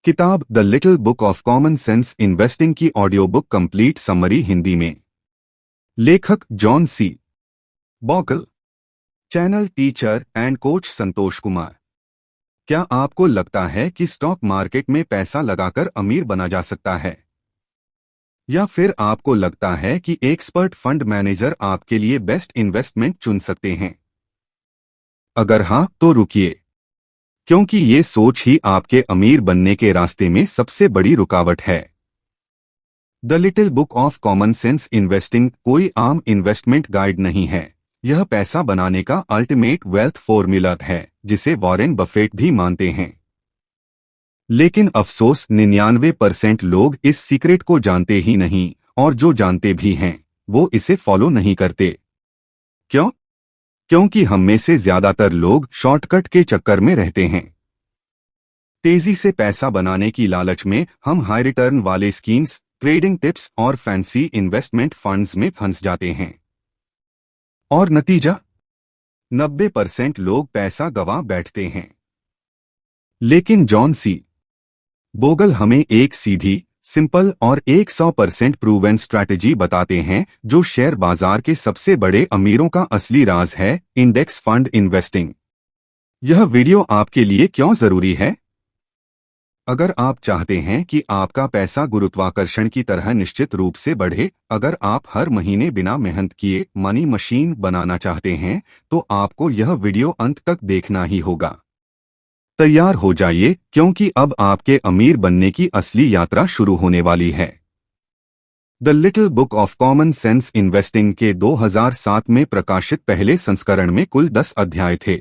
किताब the little book of common sense investing की audio book complete summary Hindi में। लेखक John C Bogle. Channel teacher and coach Santosh Kumar. क्या आपको लगता है कि स्टॉक मार्केट में पैसा लगाकर अमीर बना जा सकता है? या फिर आपको लगता है कि एक्सपर्ट फंड मैनेजर आपके लिए बेस्ट इन्वेस्टमेंट चुन सकते हैं? अगर हाँ, तो रुकिए, क्योंकि ये सोच ही आपके अमीर बनने के रास्ते में सबसे बड़ी रुकावट है। The little book of common sense investing कोई आम इन्वेस्टमेंट गाइड नहीं है। यह पैसा बनाने का अल्टीमेट वेल्थ फॉर्मूला है, जिसे वॉरेन बफेट भी मानते हैं। लेकिन अफसोस 99% लोग इस सीक्रेट को जानते ही नहीं, और जो जानते भी हैं वो इसे फॉलो नहीं करते। क्यों? क्योंकि हम में से ज्यादातर लोग शॉर्टकट के चक्कर में रहते हैं। तेजी से पैसा बनाने की लालच में हम हाई रिटर्न वाले स्कीम्स, ट्रेडिंग टिप्स और फैंसी इन्वेस्टमेंट फंड्स में फंस जाते हैं। और नतीजा? 90% लोग पैसा गंवा बैठते हैं। लेकिन जॉन सी बोगल हमें एक सीधी, सिंपल और 100% प्रूवन स्ट्रैटेजी बताते हैं, जो शेयर बाजार के सबसे बड़े अमीरों का असली राज है, इंडेक्स फंड इन्वेस्टिंग। यह वीडियो आपके लिए क्यों जरूरी है? अगर आप चाहते हैं कि आपका पैसा गुरुत्वाकर्षण की तरह निश्चित रूप से बढ़े, अगर आप हर महीने बिना मेहनत किए मनी मशीन बनाना चाहते हैं, तो आपको यह वीडियो अंत तक देखना ही होगा। तैयार हो जाइए, क्योंकि अब आपके अमीर बनने की असली यात्रा शुरू होने वाली है। The little book of common sense investing के 2007 में प्रकाशित पहले संस्करण में कुल 10 अध्याय थे।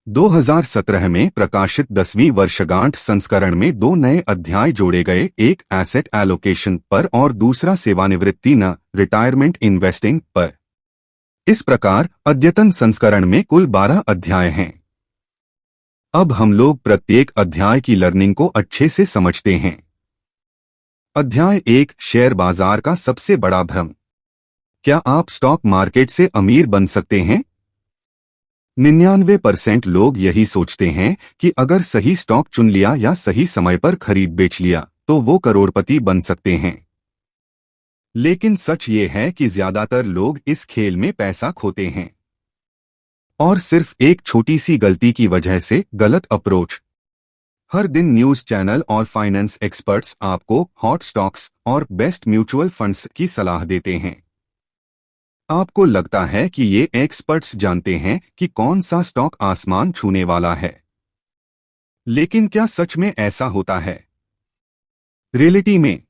2017 में प्रकाशित 10वीं वर्षगांठ संस्करण में 2 नए अध्याय जोड़े गए, एक एसेट एलोकेशन पर और दूसरा सेवानिवृत्ति न रिटायरमेंट इन्वेस्टिंग पर। इस प्रकार अद्यतन संस्करण में कुल 12 अध्याय हैं। अब हम लोग प्रत्येक अध्याय की लर्निंग को अच्छे से समझते हैं। अध्याय 1, शेयर बाजार का सबसे बड़ा भ्रम। क्या आप स्टॉक मार्केट से अमीर बन सकते हैं? 99% लोग यही सोचते हैं कि अगर सही स्टॉक चुन लिया या सही समय पर खरीद बेच लिया तो वो करोड़पति बन सकते हैं। लेकिन सच ये है कि ज्यादातर लोग इस खेल में पैसा खोते हैं, और सिर्फ एक छोटी सी गलती की वजह से, गलत अप्रोच। हर दिन न्यूज चैनल और फाइनेंस एक्सपर्ट्स आपको हॉट स्टॉक्स और बेस्ट म्यूचुअल फंड्स की सलाह देते हैं। आपको लगता है कि ये एक्सपर्ट्स जानते हैं कि कौन सा स्टॉक आसमान छूने वाला है। लेकिन क्या सच में ऐसा होता है? रियलिटी में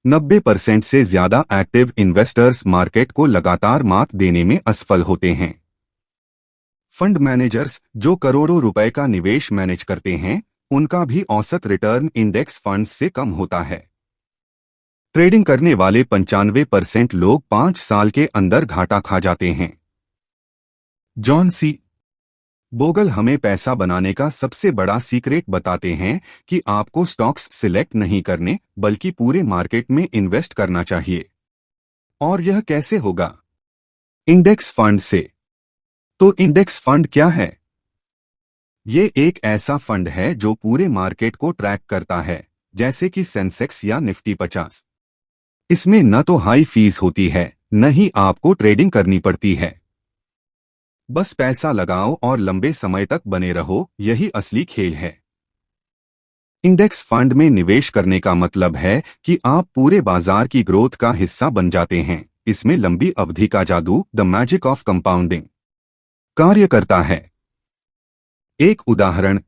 90% से ज्यादा एक्टिव इन्वेस्टर्स मार्केट को लगातार मात देने में असफल होते हैं। फंड मैनेजर्स जो करोड़ों रुपए का निवेश मैनेज करते हैं, उनका भी औसत रिटर्न इंडेक्स फंड्स से कम होता है। ट्रेडिंग करने वाले 95% लोग 5 साल के अंदर घाटा खा जाते हैं। जॉन सी बोगल हमें पैसा बनाने का सबसे बड़ा सीक्रेट बताते हैं कि आपको स्टॉक्स सिलेक्ट नहीं करने, बल्कि पूरे मार्केट में इन्वेस्ट करना चाहिए। और यह कैसे होगा? इंडेक्स फंड से। तो इंडेक्स फंड क्या है? ये एक ऐसा फंड है जो पूरे मार्केट को ट्रैक करता है, जैसे कि सेंसेक्स या निफ्टी 50। इसमें न तो हाई फीस होती है, न ही आपको ट्रेडिंग करनी पड़ती है। बस पैसा लगाओ और लंबे समय तक बने रहो, यही असली खेल है। इंडेक्स फंड में निवेश करने का मतलब है कि आप पूरे बाजार की ग्रोथ का हिस्सा बन जाते हैं। इसमें लंबी अवधि का जादू, द मैजिक ऑफ कंपाउंडिंग, कार्य करता है। एक उदाहरण,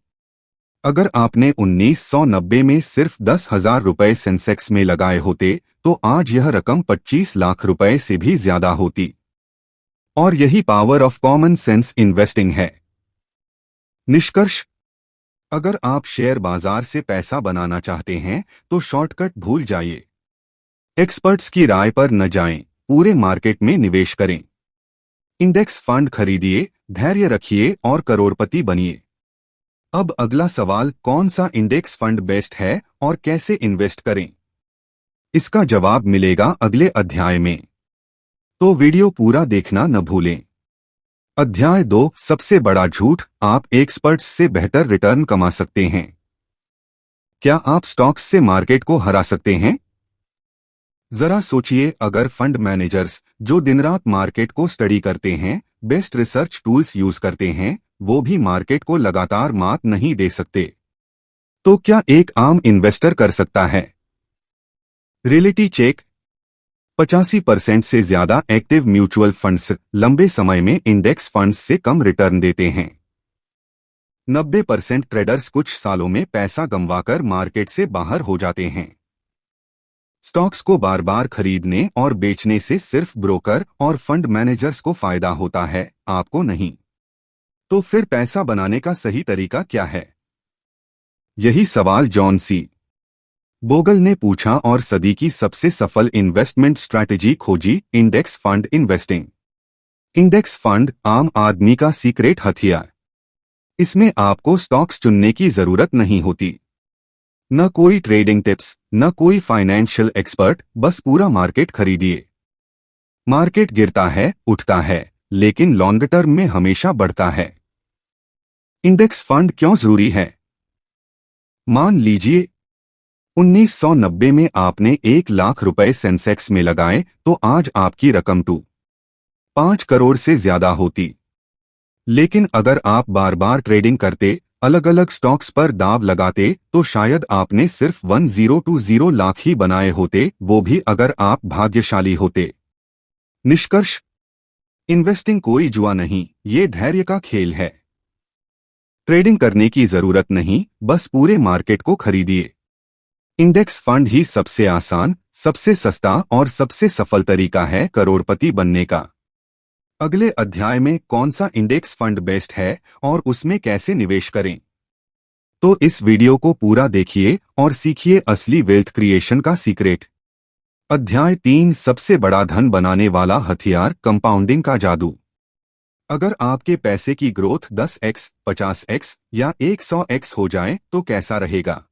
अगर आपने 1990 में सिर्फ 10,000 रुपए सेंसेक्स में लगाए होते, तो आज यह रकम 25 लाख रुपए से भी ज्यादा होती। और यही power of common sense investing है। निष्कर्ष, अगर आप शेयर बाजार से पैसा बनाना चाहते हैं तो शॉर्टकट भूल जाइए। एक्सपर्ट्स की राय पर न जाएं, पूरे मार्केट में निवेश करें। इंडेक्स फंड खरीदिए, धैर्य रखिए और करोड़पति बनिए। अब अगला सवाल, कौन सा इंडेक्स फंड बेस्ट है और कैसे इन्वेस्ट करें? इसका जवाब मिलेगा अगले अध्याय में, तो वीडियो पूरा देखना न भूलें। अध्याय 2, सबसे बड़ा झूठ, आप एक्सपर्ट्स से बेहतर रिटर्न कमा सकते हैं। क्या आप स्टॉक्स से मार्केट को हरा सकते हैं? जरा सोचिए, अगर फंड मैनेजर्स जो दिन रात मार्केट को स्टडी करते हैं, बेस्ट रिसर्च टूल्स यूज करते हैं, वो भी मार्केट को लगातार मात नहीं दे सकते, तो क्या एक आम इन्वेस्टर कर सकता है? Reality check. 85% से ज्यादा एक्टिव म्यूचुअल फंड्स लंबे समय में इंडेक्स फंड्स से कम रिटर्न देते हैं। 90% ट्रेडर्स कुछ सालों में पैसा गंवाकर मार्केट से बाहर हो जाते हैं। स्टॉक्स को बार बार खरीदने और बेचने से सिर्फ ब्रोकर और फंड मैनेजर्स को फायदा होता है, आपको नहीं। तो फिर पैसा बनाने का सही तरीका क्या है? यही सवाल जॉन सी बोगल ने पूछा और सदी की सबसे सफल इन्वेस्टमेंट स्ट्रैटेजी खोजी, index fund investing. Index fund आम आदमी का सीक्रेट हथियार। इसमें आपको स्टॉक्स चुनने की जरूरत नहीं होती, न कोई ट्रेडिंग टिप्स, न कोई फाइनेंशियल एक्सपर्ट, बस पूरा मार्केट खरीदिए। मार्केट गिरता है, उठता है, लेकिन लॉन्ग टर्म में हमेशा बढ़ता है। इंडेक्स फंड क्यों जरूरी है? मान लीजिए 1990 में आपने 1 लाख रुपए सेंसेक्स में लगाए, तो आज आपकी रकम 5 करोड़ से ज्यादा होती। लेकिन अगर आप बार बार ट्रेडिंग करते, अलग अलग स्टॉक्स पर दाव लगाते, तो शायद आपने सिर्फ 1020 लाख ही बनाए होते, वो भी अगर आप भाग्यशाली होते। निष्कर्ष, इन्वेस्टिंग कोई जुआ नहीं, ये धैर्य का खेल है। ट्रेडिंग करने की जरूरत नहीं, बस पूरे मार्केट को खरीदिए। इंडेक्स फंड ही सबसे आसान, सबसे सस्ता और सबसे सफल तरीका है करोड़पति बनने का। अगले अध्याय में कौन सा इंडेक्स फंड बेस्ट है और उसमें कैसे निवेश करें, तो इस वीडियो को पूरा देखिए और सीखिए असली वेल्थ क्रिएशन का सीक्रेट। अध्याय 3, सबसे बड़ा धन बनाने वाला हथियार, कंपाउंडिंग का जादू। अगर आपके पैसे की ग्रोथ 10x, 50x या 100x हो जाए तो कैसा रहेगा?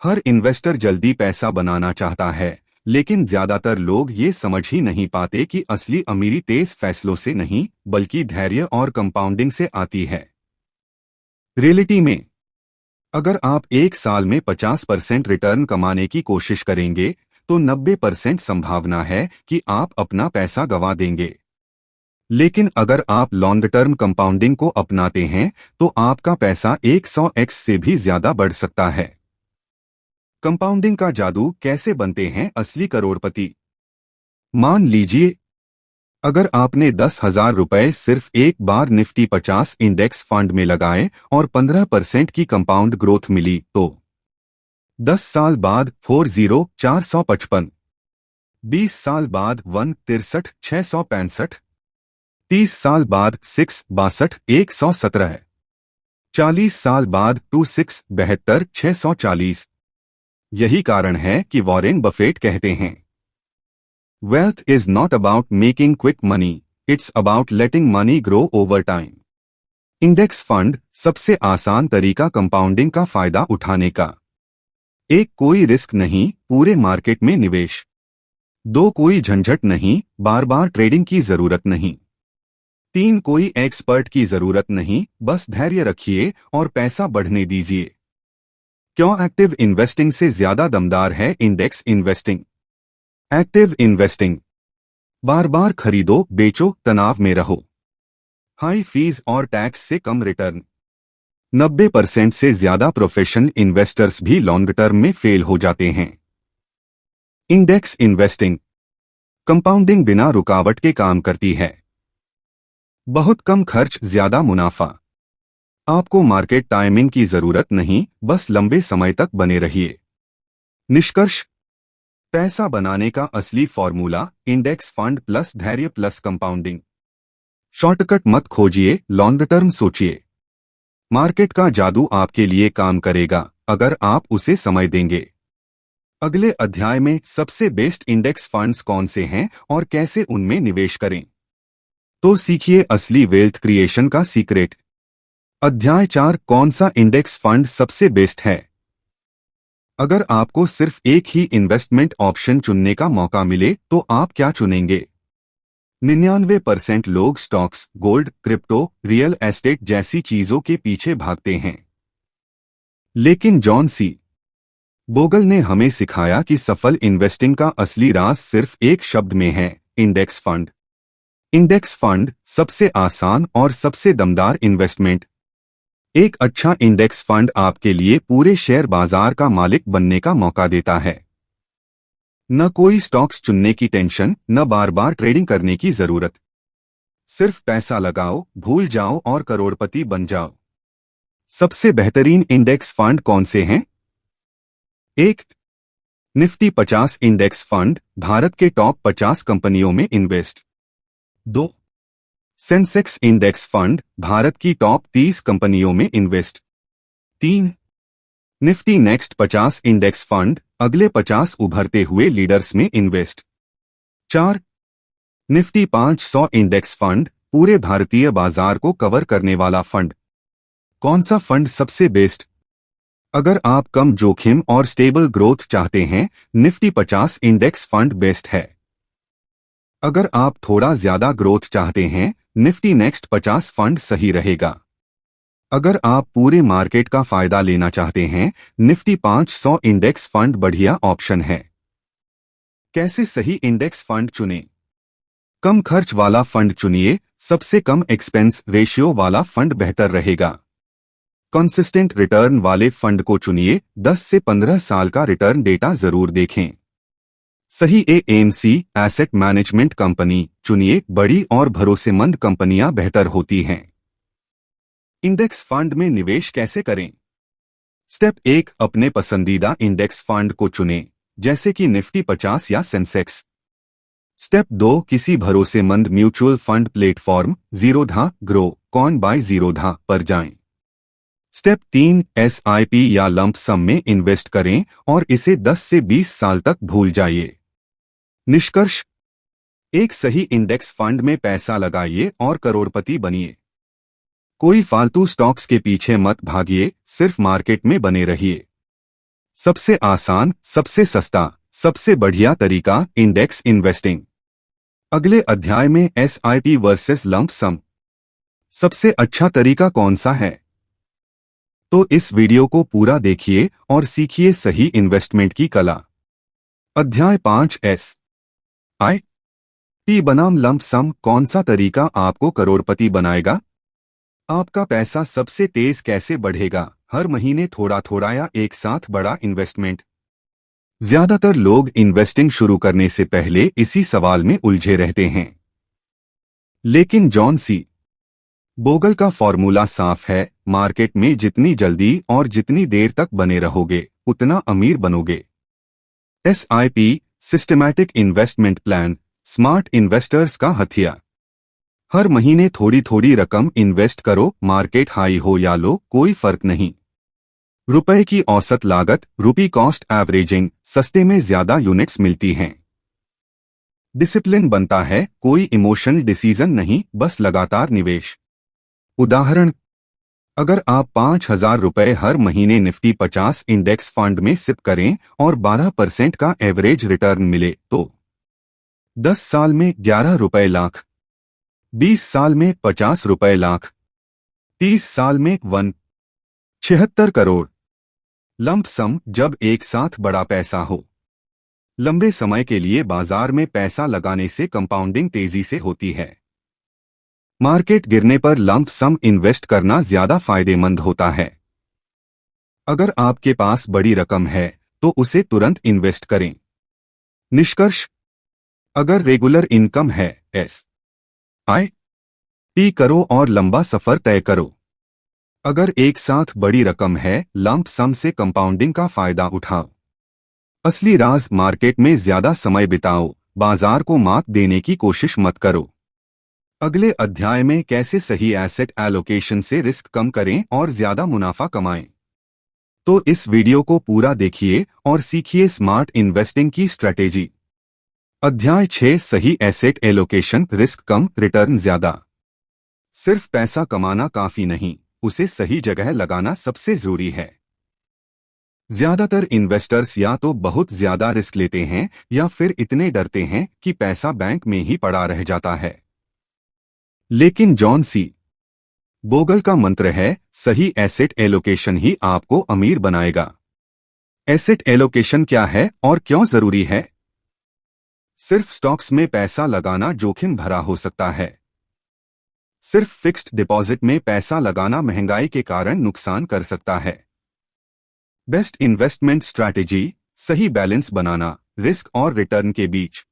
हर इन्वेस्टर जल्दी पैसा बनाना चाहता है, लेकिन ज्यादातर लोग ये समझ ही नहीं पाते कि असली अमीरी तेज फैसलों से नहीं, बल्कि धैर्य और कंपाउंडिंग से आती है। रियलिटी में, अगर आप एक साल में 50% रिटर्न कमाने की कोशिश करेंगे, तो 90% संभावना है कि आप अपना पैसा गंवा देंगे। लेकिन अगर आप लॉन्ग टर्म कंपाउंडिंग को अपनाते हैं, तो आपका पैसा 100x से भी ज्यादा बढ़ सकता है। कंपाउंडिंग का जादू कैसे बनते हैं असली करोड़पति? मान लीजिए, अगर आपने 10,000 रुपए सिर्फ एक बार निफ्टी 50 इंडेक्स फंड में लगाए और 15% की कंपाउंड ग्रोथ मिली, तो 10 साल बाद 45455, 20 साल बाद 163,665, 30 साल बाद 662,117, 40 साल बाद 26,72,640। यही कारण है कि वॉरेन बफेट कहते हैं, wealth is not about making quick money, it's about letting money grow over time. Index fund सबसे आसान तरीका कंपाउंडिंग का फायदा उठाने का। 1, कोई रिस्क नहीं, पूरे मार्केट में निवेश। 2, कोई झंझट नहीं, बार बार ट्रेडिंग की जरूरत नहीं। 3, कोई एक्सपर्ट की जरूरत नहीं, बस धैर्य रखिए और पैसा बढ़ने दीजिए। क्यों एक्टिव इन्वेस्टिंग से ज्यादा दमदार है इंडेक्स इन्वेस्टिंग? एक्टिव इन्वेस्टिंग, बार बार खरीदो, बेचो, तनाव में रहो। हाई फीस और टैक्स से कम रिटर्न। 90% से ज्यादा प्रोफेशनल इन्वेस्टर्स भी लॉन्ग टर्म में फेल हो जाते हैं। इंडेक्स इन्वेस्टिंग, कंपाउंडिंग बिना रुकावट के काम करती है। बहुत कम खर्च, ज्यादा मुनाफा। आपको मार्केट टाइमिंग की जरूरत नहीं, बस लंबे समय तक बने रहिए। निष्कर्ष, पैसा बनाने का असली फॉर्मूला, इंडेक्स फंड प्लस धैर्य प्लस कंपाउंडिंग। शॉर्टकट मत खोजिए, लॉन्ग टर्म सोचिए। मार्केट का जादू आपके लिए काम करेगा, अगर आप उसे समय देंगे। अगले अध्याय में सबसे बेस्ट इंडेक्स फंड्स कौन से हैं और कैसे उनमें निवेश करें, तो सीखिए असली वेल्थ क्रिएशन का सीक्रेट। अध्याय 4, कौन सा इंडेक्स फंड सबसे बेस्ट है? अगर आपको सिर्फ एक ही इन्वेस्टमेंट ऑप्शन चुनने का मौका मिले, तो आप क्या चुनेंगे? 99% लोग stocks, gold, crypto, real estate जैसी चीजों के पीछे भागते हैं। लेकिन जॉन सी बोगल ने हमें सिखाया कि सफल इन्वेस्टिंग का असली राज सिर्फ एक शब्द में है, इंडेक्स फंड। इंडेक्स फंड सबसे आसान और सबसे दमदार इन्वेस्टमेंट। एक अच्छा इंडेक्स फंड आपके लिए पूरे शेयर बाजार का मालिक बनने का मौका देता है। न कोई स्टॉक्स चुनने की टेंशन, न बार बार ट्रेडिंग करने की जरूरत। सिर्फ पैसा लगाओ, भूल जाओ और करोड़पति बन जाओ। सबसे बेहतरीन इंडेक्स फंड कौन से हैं? 1. निफ्टी 50 इंडेक्स फंड, भारत के टॉप 50 कंपनियों में invest. 2. Sensex index fund, Bharat की टॉप 30 कंपनियों में invest. 3. Nifty next 50 index fund, अगले 50 उभरते हुए लीडर्स में इन्वेस्ट। 4. निफ्टी 500 इंडेक्स फंड, पूरे भारतीय बाजार को कवर करने वाला फंड। कौन सा फंड सबसे बेस्ट? अगर आप कम जोखिम और स्टेबल ग्रोथ चाहते हैं, निफ्टी 50 इंडेक्स फंड बेस्ट है। अगर आप थोड़ा ज्यादा ग्रोथ चाहते हैं, निफ्टी नेक्स्ट 50 फंड सही रहेगा। अगर आप पूरे मार्केट का फायदा लेना चाहते हैं, निफ्टी 500 इंडेक्स फंड बढ़िया ऑप्शन है। कैसे सही इंडेक्स फंड चुनें? कम खर्च वाला फंड चुनिए, सबसे कम एक्सपेंस रेशियो वाला फंड बेहतर रहेगा। कंसिस्टेंट रिटर्न वाले फंड को चुनिए, 10 से 15 साल का रिटर्न डेटा जरूर देखें। सही एएमसी एसेट मैनेजमेंट कंपनी चुनिए, बड़ी और भरोसेमंद कंपनियां बेहतर होती हैं। इंडेक्स फंड में निवेश कैसे करें? स्टेप 1, अपने पसंदीदा इंडेक्स फंड को चुनें, जैसे कि निफ्टी 50 या सेंसेक्स। स्टेप 2, किसी भरोसेमंद mutual fund platform Zerodha, Groww, Coin by Zerodha पर जाएं। स्टेप 3, एसआईपी या लंप सम में इन्वेस्ट करें और इसे 10 से 20 साल तक भूल जाइए। निष्कर्ष: एक सही इंडेक्स फंड में पैसा लगाइए और करोड़पति बनिए। कोई फालतू स्टॉक्स के पीछे मत भागिए, सिर्फ मार्केट में बने रहिए। सबसे आसान, सबसे सस्ता, सबसे बढ़िया तरीका इंडेक्स इन्वेस्टिंग। अगले अध्याय में एसआईपी वर्सेस लंप सम। सबसे अच्छा तरीका कौन सा है? तो इस वीडियो को पूरा देखिए और सीखिए सही इन्वेस्टमेंट की कला। अध्याय 5, एसआईपी बनाम लंप सम, कौन सा तरीका आपको करोड़पति बनाएगा? आपका पैसा सबसे तेज कैसे बढ़ेगा, हर महीने थोड़ा थोड़ा या एक साथ बड़ा इन्वेस्टमेंट? ज्यादातर लोग इन्वेस्टिंग शुरू करने से पहले इसी सवाल में उलझे रहते हैं। लेकिन जॉन सी बोगल का फॉर्मूला साफ है, मार्केट में जितनी जल्दी और जितनी देर तक बने रहोगे, उतना अमीर बनोगे। SIP, systematic investment plan, smart investors का हथियार। हर महीने थोड़ी थोड़ी रकम इन्वेस्ट करो, मार्केट हाई हो या लो, कोई फर्क नहीं। रुपए की औसत लागत, रुपी कॉस्ट एवरेजिंग, सस्ते में ज्यादा यूनिट्स मिलती हैं। डिसिप्लिन बनता है, कोई इमोशनल डिसीजन नहीं, बस लगातार निवेश। उदाहरण: अगर आप 5,000 रुपए हर महीने निफ्टी 50 इंडेक्स फंड में सिप करें और 12% का एवरेज रिटर्न मिले, तो 10 साल में 11 रुपए लाख, 20 साल में 50 रुपए लाख, 30 साल में 76 करोड़। लंप सम, जब एक साथ बड़ा पैसा हो। लंबे समय के लिए बाजार में पैसा लगाने से कंपाउंडिंग तेजी से होती है। मार्केट गिरने पर लंप सम इन्वेस्ट करना ज्यादा फायदेमंद होता है। अगर आपके पास बड़ी रकम है, तो उसे तुरंत इन्वेस्ट करें। निष्कर्ष: अगर रेगुलर इनकम है, एसआईपी करो और लंबा सफर तय करो। अगर एक साथ बड़ी रकम है, लंप सम से कंपाउंडिंग का फायदा उठाओ। असली राज मार्केट में ज्यादा समय बिताओ, बाजार को मात देने की कोशिश मत करो। अगले अध्याय में कैसे सही एसेट एलोकेशन से रिस्क कम करें और ज्यादा मुनाफा कमाएं। तो इस वीडियो को पूरा देखिए और सीखिए स्मार्ट इन्वेस्टिंग की स्ट्रैटेजी। अध्याय 6, सही एसेट एलोकेशन, रिस्क कम, रिटर्न ज्यादा। सिर्फ पैसा कमाना काफी नहीं, उसे सही जगह लगाना सबसे जरूरी है। ज्यादातर इन्वेस्टर्स या तो बहुत ज्यादा रिस्क लेते हैं या फिर इतने डरते हैं कि पैसा बैंक में ही पड़ा रह जाता है। लेकिन जॉन सी बोगल का मंत्र है, सही एसेट एलोकेशन ही आपको अमीर बनाएगा। एसेट एलोकेशन क्या है और क्यों जरूरी है? सिर्फ स्टॉक्स में पैसा लगाना जोखिम भरा हो सकता है। सिर्फ फिक्स्ड डिपॉजिट में पैसा लगाना महंगाई के कारण नुकसान कर सकता है। बेस्ट इन्वेस्टमेंट स्ट्रैटेजी, सही बैलेंस बनाना रिस्क और रिटर्न के बीच।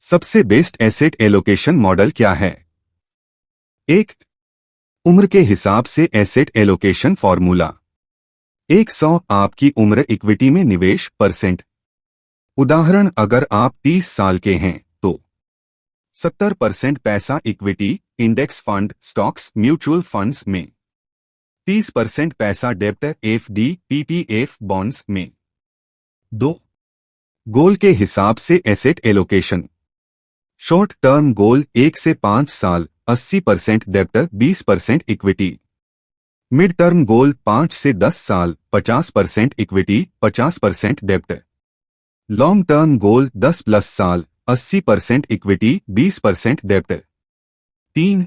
सबसे बेस्ट एसेट एलोकेशन मॉडल क्या है? 1. उम्र के हिसाब से एसेट एलोकेशन फॉर्मूला। 100 आपकी उम्र इक्विटी में निवेश परसेंट। उदाहरण, अगर आप 30 साल के हैं तो 70% पैसा equity, index fund, stocks, mutual funds में। 30% पैसा डेब्ट, एफडी, पीपीएफ, बॉन्ड्स में। 2. गोल के हिसाब से asset allocation. Short term goal 1 से 5 साल, 80% डेब्ट, 20% इक्विटी। मिड टर्म गोल 5 से 10 साल, 50% इक्विटी, 50% डेब्ट। लॉन्ग टर्म गोल 10+ साल, 80% इक्विटी, 20% डेब्ट। 3.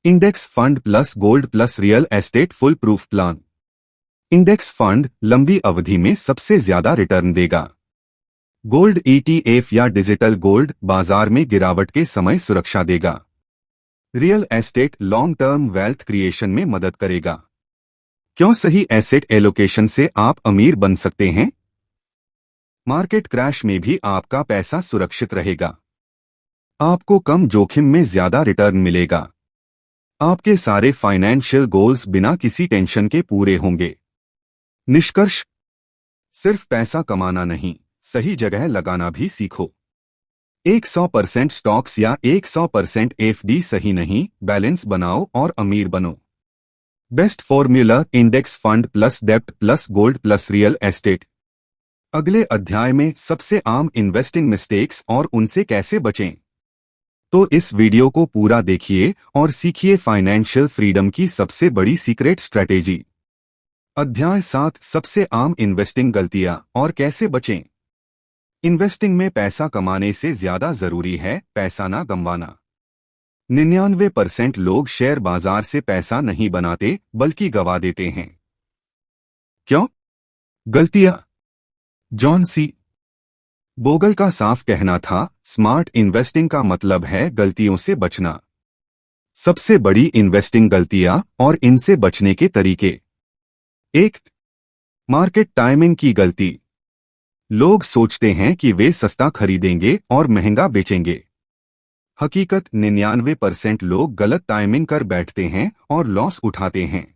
Index fund plus gold plus real estate full proof plan. Index fund लंबी अवधि में सबसे ज्यादा रिटर्न देगा। गोल्ड ईटीएफ या डिजिटल गोल्ड बाजार में गिरावट के समय सुरक्षा देगा। Real estate long term wealth creation में मदद करेगा। क्यों सही एसेट एलोकेशन से आप अमीर बन सकते हैं? मार्केट क्रैश में भी आपका पैसा सुरक्षित रहेगा। आपको कम जोखिम में ज्यादा रिटर्न मिलेगा। आपके सारे फाइनेंशियल गोल्स बिना किसी टेंशन के पूरे होंगे। निष्कर्ष, सिर्फ पैसा कमाना नहीं, सही जगह लगाना भी सीखो। 100% स्टॉक्स या 100% एफडी सही नहीं, बैलेंस बनाओ और अमीर बनो। Best formula, index fund plus डेब्ट plus gold plus real estate. अगले अध्याय में सबसे आम इन्वेस्टिंग मिस्टेक्स और उनसे कैसे बचें। तो इस वीडियो को पूरा देखिए और सीखिए फाइनेंशियल फ्रीडम की सबसे बड़ी सीक्रेट स्ट्रैटेजी। अध्याय 7, सबसे आम इन्वेस्टिंग गलतियां और कैसे बचें। इन्वेस्टिंग में पैसा कमाने से ज्यादा जरूरी है पैसा ना गंवाना। 99% लोग शेयर बाजार से पैसा नहीं बनाते बल्कि गवा देते हैं। क्यों? गलतियां। जॉन सी बोगल का साफ कहना था, स्मार्ट इन्वेस्टिंग का मतलब है गलतियों से बचना। सबसे बड़ी इन्वेस्टिंग गलतियां और इनसे बचने के तरीके। 1. मार्केट टाइमिंग की गलती। लोग सोचते हैं कि वे सस्ता खरीदेंगे और महंगा बेचेंगे। हकीकत 99% लोग गलत टाइमिंग कर बैठते हैं और लॉस उठाते हैं।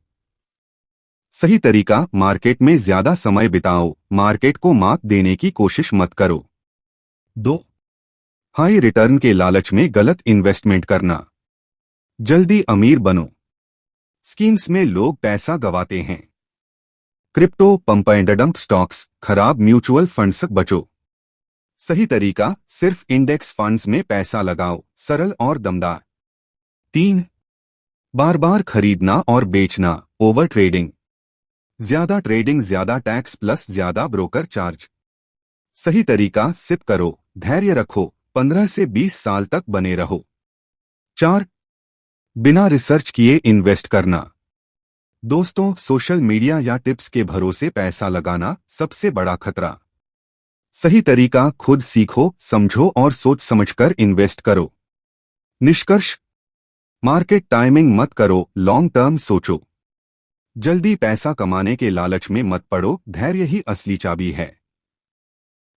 सही तरीका, मार्केट में ज्यादा समय बिताओ, मार्केट को मात देने की कोशिश मत करो। 2. हाई रिटर्न के लालच में गलत इन्वेस्टमेंट करना। जल्दी अमीर बनो। स्कीम्स में लोग पैसा गवाते हैं। Crypto, pump and dump stocks, खराब म्यूचुअल फंड्स से बचो। सही तरीका, सिर्फ इंडेक्स फंड्स में पैसा लगाओ, सरल और दमदार। 3. बार बार खरीदना और बेचना, ओवर ट्रेडिंग। ज्यादा ट्रेडिंग, ज्यादा टैक्स प्लस ज्यादा ब्रोकर चार्ज। सही तरीका, सिप करो, धैर्य रखो, 15 से 20 साल तक बने रहो। 4. बिना रिसर्च किए इन्वेस्ट करना। दोस्तों, सोशल मीडिया या टिप्स के भरोसे पैसा लगाना सबसे बड़ा खतरा। सही तरीका, खुद सीखो, समझो और सोच समझकर इन्वेस्ट करो। निष्कर्ष, मार्केट टाइमिंग मत करो, लॉन्ग टर्म सोचो। जल्दी पैसा कमाने के लालच में मत पड़ो, धैर्य ही असली चाबी है।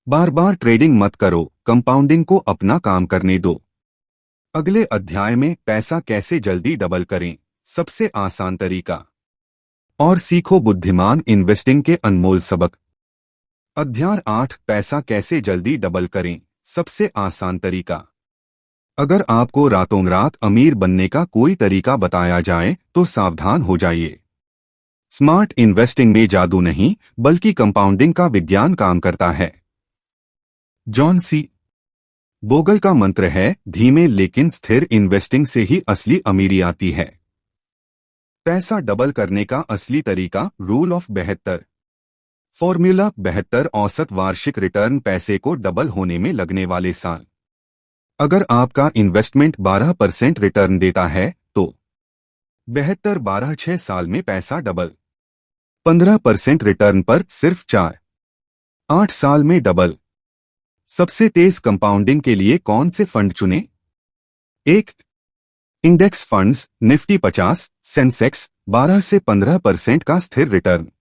बार बार ट्रेडिंग मत करो, कंपाउंडिंग को अपना काम करने दो। अगले अध्याय में पैसा कैसे जल्दी डबल करें, सबसे आसान तरीका, और सीखो बुद्धिमान इन्वेस्टिंग के अनमोल सबक। अध्याय 8, पैसा कैसे जल्दी डबल करें, सबसे आसान तरीका। अगर आपको रातों रात अमीर बनने का कोई तरीका बताया जाए तो सावधान हो जाइए। स्मार्ट इन्वेस्टिंग में जादू नहीं बल्कि कंपाउंडिंग का विज्ञान काम करता है। जॉन सी बोगल का मंत्र है, धीमे लेकिन स्थिर इन्वेस्टिंग से ही असली अमीरी आती है। पैसा डबल करने का असली तरीका, रूल ऑफ 72। फॉर्मूला 72, औसत वार्षिक रिटर्न, पैसे को डबल होने में लगने वाले साल। अगर आपका इन्वेस्टमेंट 12% रिटर्न देता है तो 72 12 6 साल में पैसा डबल। 15% रिटर्न पर सिर्फ 4 8 साल में डबल। सबसे तेज कंपाउंडिंग के लिए कौन से फंड चुने? 1. इंडेक्स फंड्स, निफ्टी 50, सेंसेक्स 12 से 15% का स्थिर रिटर्न।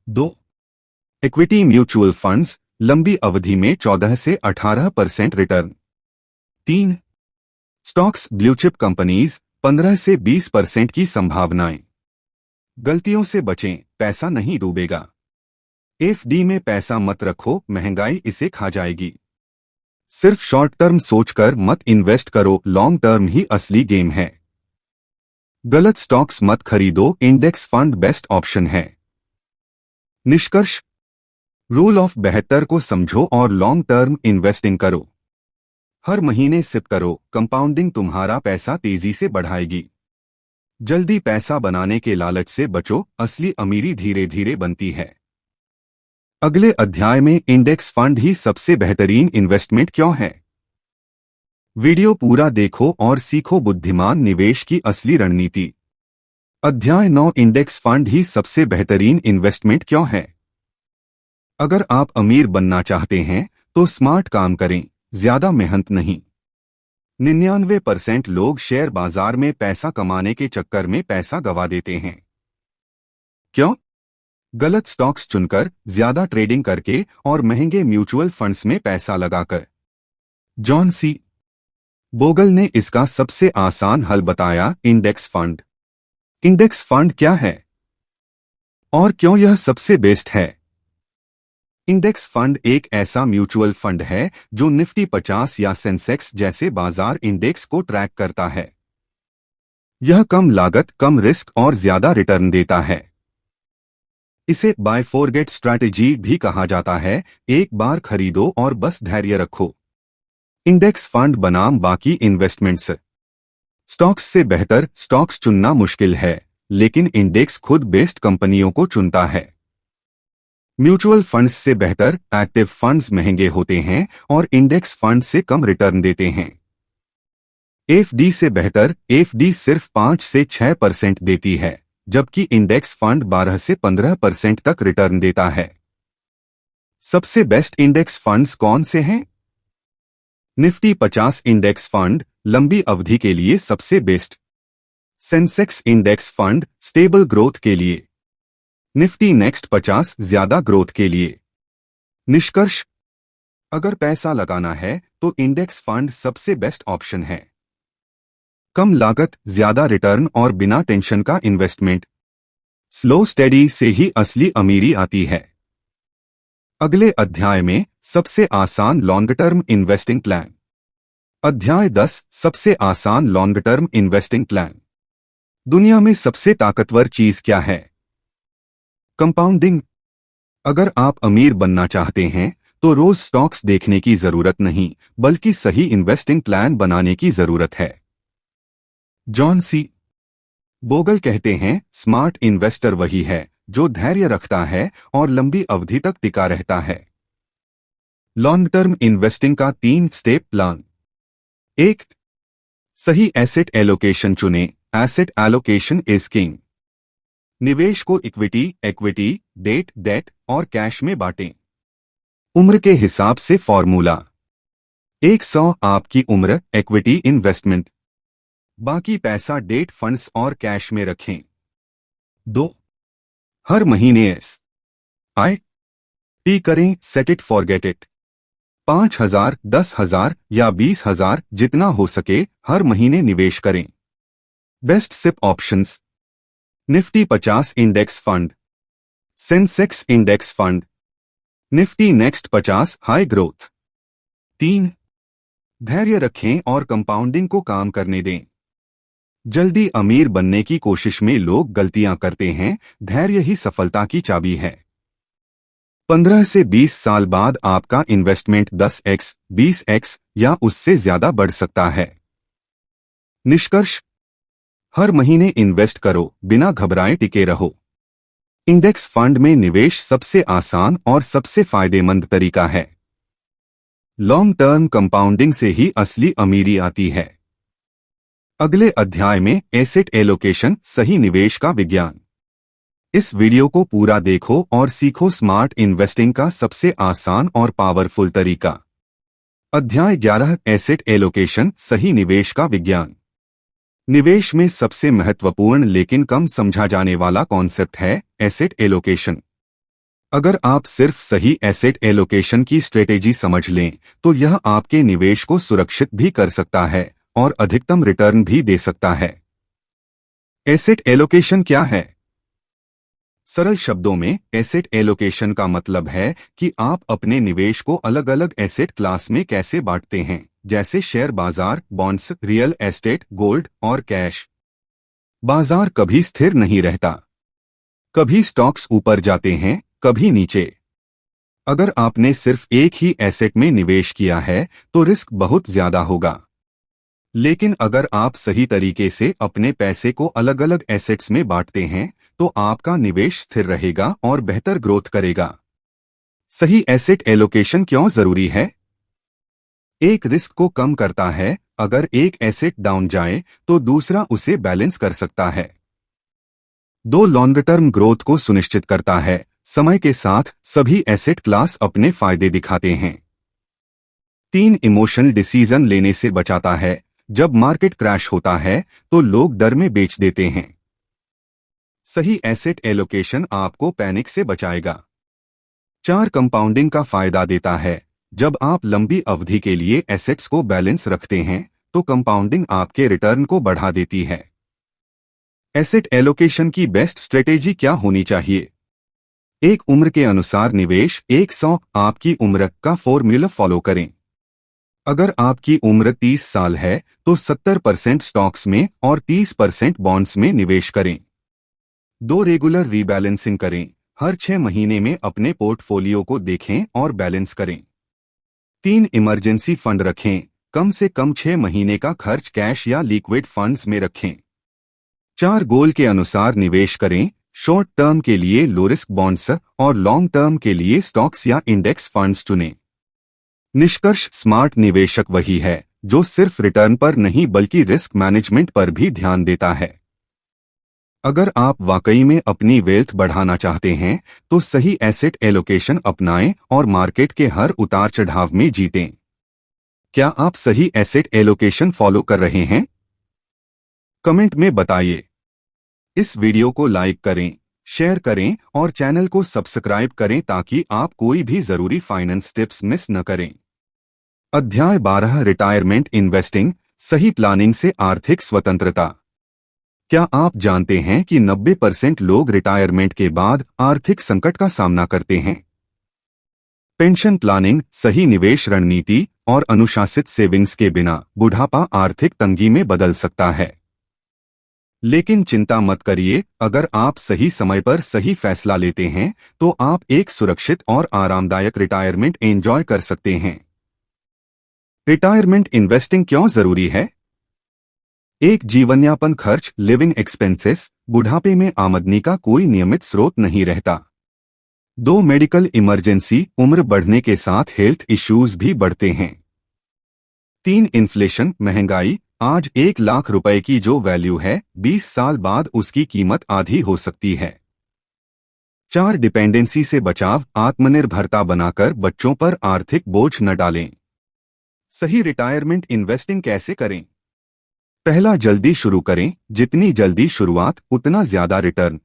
2. इक्विटी म्यूचुअल फंड्स, लंबी अवधि में 14 से 18% रिटर्न। 3. स्टॉक्स, ब्लूचिप कंपनीज, 15 से 20% की संभावनाएं। गलतियों से बचें, पैसा नहीं डूबेगा। एफडी में पैसा मत रखो, महंगाई इसे खा जाएगी। सिर्फ शॉर्ट टर्म सोचकर मत इन्वेस्ट करो, लॉन्ग टर्म ही असली गेम है। गलत स्टॉक्स मत खरीदो, इंडेक्स फंड बेस्ट ऑप्शन है। निष्कर्ष, रूल ऑफ 72 को समझो और लॉन्ग टर्म इन्वेस्टिंग करो। हर महीने सिप करो, कंपाउंडिंग तुम्हारा पैसा तेजी से बढ़ाएगी। जल्दी पैसा बनाने के लालच से बचो, असली अमीरी धीरे धीरे बनती है। अगले अध्याय में इंडेक्स फंड ही सबसे बेहतरीन इन्वेस्टमेंट क्यों है। वीडियो पूरा देखो और सीखो बुद्धिमान निवेश की असली रणनीति। अध्याय 9, इंडेक्स फंड ही सबसे बेहतरीन इन्वेस्टमेंट क्यों है। अगर आप अमीर बनना चाहते हैं तो स्मार्ट काम करें, ज्यादा मेहनत नहीं। 99% लोग शेयर बाजार में पैसा कमाने के चक्कर में पैसा गवा देते हैं। क्यों? गलत स्टॉक्स चुनकर, ज्यादा ट्रेडिंग करके और महंगे म्यूचुअल फंड्स में पैसा लगाकर। जॉन सी बोगल ने इसका सबसे आसान हल बताया, इंडेक्स फंड। इंडेक्स फंड क्या है और क्यों यह सबसे बेस्ट है? इंडेक्स फंड एक ऐसा म्यूचुअल फंड है जो निफ्टी 50 या सेंसेक्स जैसे बाजार इंडेक्स को ट्रैक करता है। यह कम लागत, कम रिस्क और ज्यादा रिटर्न देता है। इसे बाय फॉरगेट स्ट्रैटेजी भी कहा जाता है, एक बार खरीदो और बस धैर्य रखो। इंडेक्स फंड बनाम बाकी इन्वेस्टमेंट्स। स्टॉक्स से बेहतर स्टॉक्स चुनना मुश्किल है, लेकिन इंडेक्स खुद बेस्ट कंपनियों को चुनता है। म्यूचुअल फंड्स से बेहतर एक्टिव फंड्स महंगे होते हैं और इंडेक्स फंड से कम रिटर्न देते हैं। एफडी से बेहतर एफडी सिर्फ 5 से 6% देती है, जबकि इंडेक्स फंड 12 से 15% तक रिटर्न देता है। सबसे बेस्ट इंडेक्स फंड्स कौन से हैं? निफ्टी 50 इंडेक्स फंड, लंबी अवधि के लिए सबसे best. Sensex index fund, stable growth के लिए। निफ्टी नेक्स्ट 50, ज्यादा ग्रोथ के लिए। निष्कर्ष, अगर पैसा लगाना है तो इंडेक्स फंड सबसे बेस्ट ऑप्शन है। कम लागत, ज्यादा रिटर्न और बिना टेंशन का इन्वेस्टमेंट। स्लो स्टेडी से ही असली अमीरी आती है। अगले अध्याय में सबसे आसान लॉन्ग टर्म इन्वेस्टिंग प्लान। अध्याय 10, सबसे आसान लॉन्ग टर्म इन्वेस्टिंग प्लान। दुनिया में सबसे ताकतवर चीज क्या है? कंपाउंडिंग। अगर आप अमीर बनना चाहते हैं तो रोज स्टॉक्स देखने की जरूरत नहीं, बल्कि सही इन्वेस्टिंग प्लान बनाने की जरूरत है। जॉन सी बोगल कहते हैं, स्मार्ट इन्वेस्टर वही है जो धैर्य रखता है और लंबी अवधि तक टिका रहता है। लॉन्ग टर्म इन्वेस्टिंग का 3 स्टेप प्लान। 1. सही एसेट एलोकेशन चुनें। Asset allocation is king. निवेश को इक्विटी, डेट और कैश में बांटें। उम्र के हिसाब से फॉर्मूला। 100 आपकी उम्र, इक्विटी इन्वेस्टमेंट। बाकी पैसा डेट फंड्स और कैश में रखें। 2. हर महीने SIP करें, सेट इट फॉरगेट इट। 5,000, 10,000 या 20,000 जितना हो सके हर महीने निवेश करें। Best SIP options: Nifty 50 index fund, Sensex index fund, Nifty next 50 high growth. 3. धैर्य रखें और कंपाउंडिंग को काम करने दें। जल्दी अमीर बनने की कोशिश में लोग गलतियां करते हैं, धैर्य ही सफलता की चाबी है। 15 से 20 साल बाद आपका इन्वेस्टमेंट 10x, 20x या उससे ज्यादा बढ़ सकता है। निष्कर्ष, हर महीने इन्वेस्ट करो, बिना घबराए टिके रहो। इंडेक्स फंड में निवेश सबसे आसान और सबसे फायदेमंद तरीका है। लॉन्ग टर्म कंपाउंडिंग से ही असली अमीरी आती है। अगले अध्याय में एसेट एलोकेशन, सही निवेश का विज्ञान। इस वीडियो को पूरा देखो और सीखो स्मार्ट इन्वेस्टिंग का सबसे आसान और पावरफुल तरीका। अध्याय 11 एसेट एलोकेशन, सही निवेश का विज्ञान। निवेश में सबसे महत्वपूर्ण लेकिन कम समझा जाने वाला कॉन्सेप्ट है एसेट एलोकेशन। अगर आप सिर्फ सही एसेट एलोकेशन की स्ट्रेटेजी समझ लें तो यह आपके निवेश को सुरक्षित भी कर सकता है और अधिकतम रिटर्न भी दे सकता है। एसेट एलोकेशन क्या है? सरल शब्दों में एसेट एलोकेशन का मतलब है कि आप अपने निवेश को अलग अलग एसेट क्लास में कैसे बांटते हैं, जैसे शेयर बाजार, बॉन्ड्स, रियल एस्टेट, गोल्ड और कैश। बाजार कभी स्थिर नहीं रहता। कभी स्टॉक्स ऊपर जाते हैं, कभी नीचे। अगर आपने सिर्फ एक ही एसेट में निवेश किया है तो रिस्क बहुत ज्यादा होगा। लेकिन अगर आप सही तरीके से अपने पैसे को अलग अलग एसेट्स में बांटते हैं तो आपका निवेश स्थिर रहेगा और बेहतर ग्रोथ करेगा। सही एसेट एलोकेशन क्यों जरूरी है? एक रिस्क को कम करता है। अगर एक एसेट डाउन जाए तो दूसरा उसे बैलेंस कर सकता है। दो, लॉन्ग टर्म ग्रोथ को सुनिश्चित करता है। समय के साथ सभी एसेट क्लास अपने फायदे दिखाते हैं। 3, इमोशनल डिसीजन लेने से बचाता है। जब मार्केट क्रैश होता है तो लोग डर में बेच देते हैं। सही एसेट एलोकेशन आपको पैनिक से बचाएगा। 4, कंपाउंडिंग का फायदा देता है। जब आप लंबी अवधि के लिए एसेट्स को बैलेंस रखते हैं तो कंपाउंडिंग आपके रिटर्न को बढ़ा देती है। एसेट एलोकेशन की बेस्ट स्ट्रेटेजी क्या होनी चाहिए? एक, उम्र के अनुसार निवेश। 100 आपकी उम्र का फॉर्मूला फॉलो करें। अगर आपकी उम्र 30 साल है तो 70% स्टॉक्स में और 30% बॉन्ड्स में निवेश करें। 2, रेगुलर रीबैलेंसिंग करें। हर 6 महीने में अपने पोर्टफोलियो को देखें और बैलेंस करें। 3, इमरजेंसी फंड रखें। कम से कम 6 महीने का खर्च कैश या लिक्विड फंड्स में रखें। 4, गोल के अनुसार निवेश करें। शॉर्ट टर्म के लिए लो रिस्क बॉन्ड्स और लॉन्ग टर्म के लिए स्टॉक्स या इंडेक्स फंड्स चुनें। निष्कर्ष, स्मार्ट निवेशक वही है जो सिर्फ रिटर्न पर नहीं बल्कि रिस्क मैनेजमेंट पर भी ध्यान देता है। अगर आप वाकई में अपनी वेल्थ बढ़ाना चाहते हैं तो सही एसेट एलोकेशन अपनाएं और मार्केट के हर उतार चढ़ाव में जीतें। क्या आप सही एसेट एलोकेशन फॉलो कर रहे हैं? कमेंट में बताइए। इस वीडियो को लाइक करें, शेयर करें और चैनल को सब्सक्राइब करें ताकि आप कोई भी जरूरी फाइनेंस टिप्स मिस न करें। अध्याय 12, रिटायरमेंट इन्वेस्टिंग, सही प्लानिंग से आर्थिक स्वतंत्रता। क्या आप जानते हैं कि 90% लोग रिटायरमेंट के बाद आर्थिक संकट का सामना करते हैं? पेंशन प्लानिंग, सही निवेश रणनीति और अनुशासित सेविंग्स के बिना बुढ़ापा आर्थिक तंगी में बदल सकता है। लेकिन चिंता मत करिए, अगर आप सही समय पर सही फैसला लेते हैं तो आप एक सुरक्षित और आरामदायक रिटायरमेंट एंजॉय कर सकते हैं। रिटायरमेंट इन्वेस्टिंग क्यों जरूरी है? एक, जीवनयापन खर्च, लिविंग एक्सपेंसेस। बुढ़ापे में आमदनी का कोई नियमित स्रोत नहीं रहता। 2, मेडिकल इमरजेंसी, उम्र बढ़ने के साथ हेल्थ इश्यूज भी बढ़ते हैं। 3, इन्फ्लेशन, महंगाई। आज 1 लाख रुपए की जो वैल्यू है 20 साल बाद उसकी कीमत आधी हो सकती है। 4, डिपेंडेंसी से बचाव, आत्मनिर्भरता बनाकर बच्चों पर आर्थिक बोझ न डालें। सही रिटायरमेंट इन्वेस्टिंग कैसे करें? पहला, जल्दी शुरू करें। जितनी जल्दी शुरुआत उतना ज्यादा रिटर्न।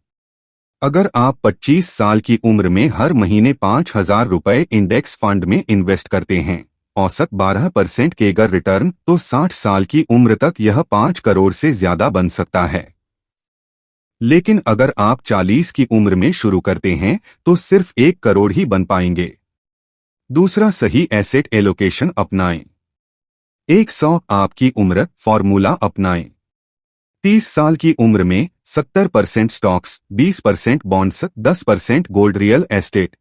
अगर आप 25 साल की उम्र में हर महीने 5,000 रुपए इंडेक्स फंड में इन्वेस्ट करते हैं, औसत 12% केगर रिटर्न, तो 60 साल की उम्र तक यह 5 करोड़ से ज्यादा बन सकता है। लेकिन अगर आप 40 की उम्र में शुरू करते हैं तो सिर्फ 1 करोड़ ही बन पाएंगे। दूसरा, सही एसेट एलोकेशन अपनाएं। 100 आपकी उम्र फॉर्मूला अपनाएं। 30 साल की उम्र में 70% stocks, 20% bonds, 10% gold, real estate.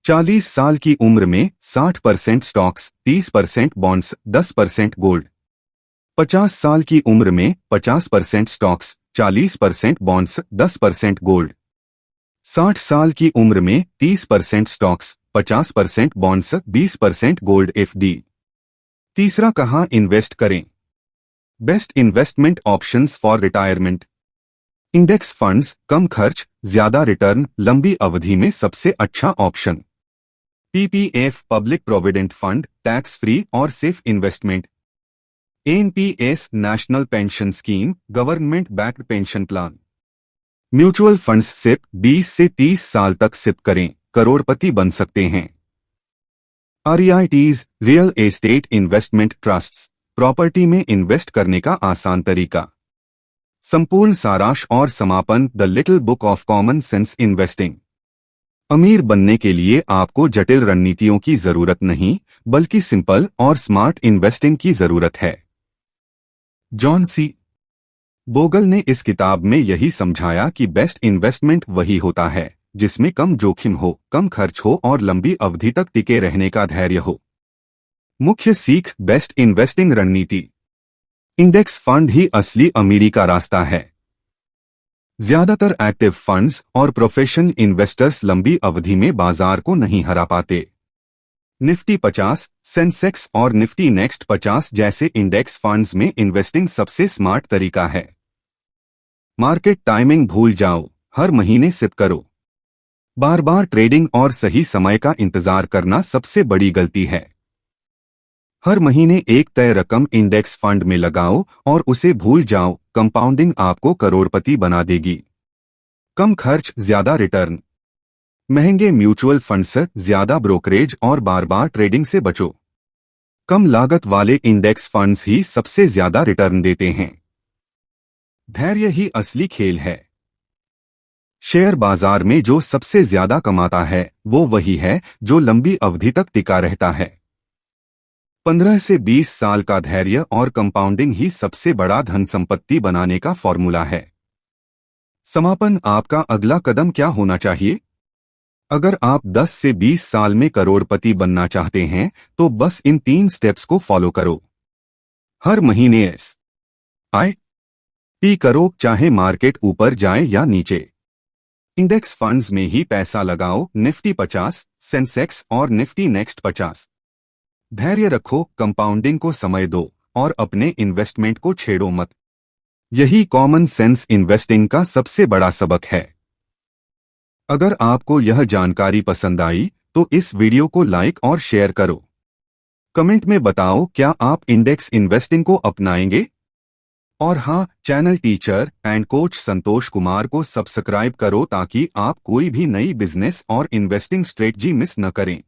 40 साल की उम्र में 60% स्टॉक्स, 30% बॉन्ड्स, 10% गोल्ड। 50 साल की उम्र में 50% स्टॉक्स, 40% बॉन्ड्स, 10% गोल्ड। 60 साल की उम्र में 30% स्टॉक्स, 50% बॉन्ड्स, 20% गोल्ड एफडी। तीसरा, कहां इन्वेस्ट करें? Best investment options for retirement. Index funds कम खर्च, ज्यादा रिटर्न, लंबी अवधि में सबसे अच्छा option. PPF public provident fund tax free और safe investment. NPS national pension scheme government backed pension plan. Mutual funds SIP 20 से 30 साल तक सिप करें, करोड़पति बन सकते हैं। REITs real estate investment trusts property में इन्वेस्ट करने का आसान तरीका। संपूर्ण सारांश और समापन the little book of common sense investing. अमीर बनने के लिए आपको जटिल रणनीतियों की जरूरत नहीं, बल्कि सिंपल और स्मार्ट इन्वेस्टिंग की जरूरत है। जॉन सी बोगल ने इस किताब में यही समझाया कि बेस्ट इन्वेस्टमेंट वही होता है जिसमें कम जोखिम हो, कम खर्च हो और लंबी अवधि तक टिके रहने का धैर्य हो। मुख्य सीख बेस्ट इन्वेस्टिंग रणनीति। इंडेक्स फंड ही असली अमीरी का रास्ता है। ज्यादातर एक्टिव फंड्स और प्रोफेशनल इन्वेस्टर्स लंबी अवधि में बाजार को नहीं हरा पाते। निफ्टी 50, सेंसेक्स और निफ्टी नेक्स्ट 50 जैसे इंडेक्स फंड्स में इन्वेस्टिंग सबसे स्मार्ट तरीका है। मार्केट टाइमिंग भूल जाओ, हर महीने सिप करो। बार बार ट्रेडिंग और सही समय का इंतजार करना सबसे बड़ी गलती है। हर महीने एक तय रकम इंडेक्स फंड में लगाओ और उसे भूल जाओ। कंपाउंडिंग आपको करोड़पति बना देगी। कम खर्च, ज्यादा रिटर्न। महंगे म्यूचुअल फंड से ज्यादा ब्रोकरेज और बार बार ट्रेडिंग से बचो। कम लागत वाले इंडेक्स फंड्स ही सबसे ज्यादा रिटर्न देते हैं। धैर्य ही असली खेल है। शेयर बाजार में जो सबसे ज्यादा कमाता है वो वही है जो लंबी अवधि तक टिका रहता है। 15 से 20 साल का धैर्य और कंपाउंडिंग ही सबसे बड़ा धन संपत्ति बनाने का फॉर्मूला है। समापन, आपका अगला कदम क्या होना चाहिए? अगर आप 10 से 20 साल में करोड़पति बनना चाहते हैं तो बस इन 3 स्टेप्स को फॉलो करो। हर महीने SIP करो, चाहे मार्केट ऊपर जाए या नीचे। इंडेक्स फंड्स में ही पैसा लगाओ, निफ्टी 50, सेंसेक्स और निफ्टी नेक्स्ट 50। धैर्य रखो, कंपाउंडिंग को समय दो और अपने इन्वेस्टमेंट को छेड़ो मत। यही कॉमन सेंस इन्वेस्टिंग का सबसे बड़ा सबक है। अगर आपको यह जानकारी पसंद आई तो इस वीडियो को लाइक और शेयर करो। कमेंट में बताओ क्या आप इंडेक्स इन्वेस्टिंग को अपनाएंगे। और हाँ, channel teacher and coach Santosh Kumar को सब्सक्राइब करो ताकि आप कोई भी नई बिजनेस और इन्वेस्टिंग स्ट्रेटजी मिस न करें।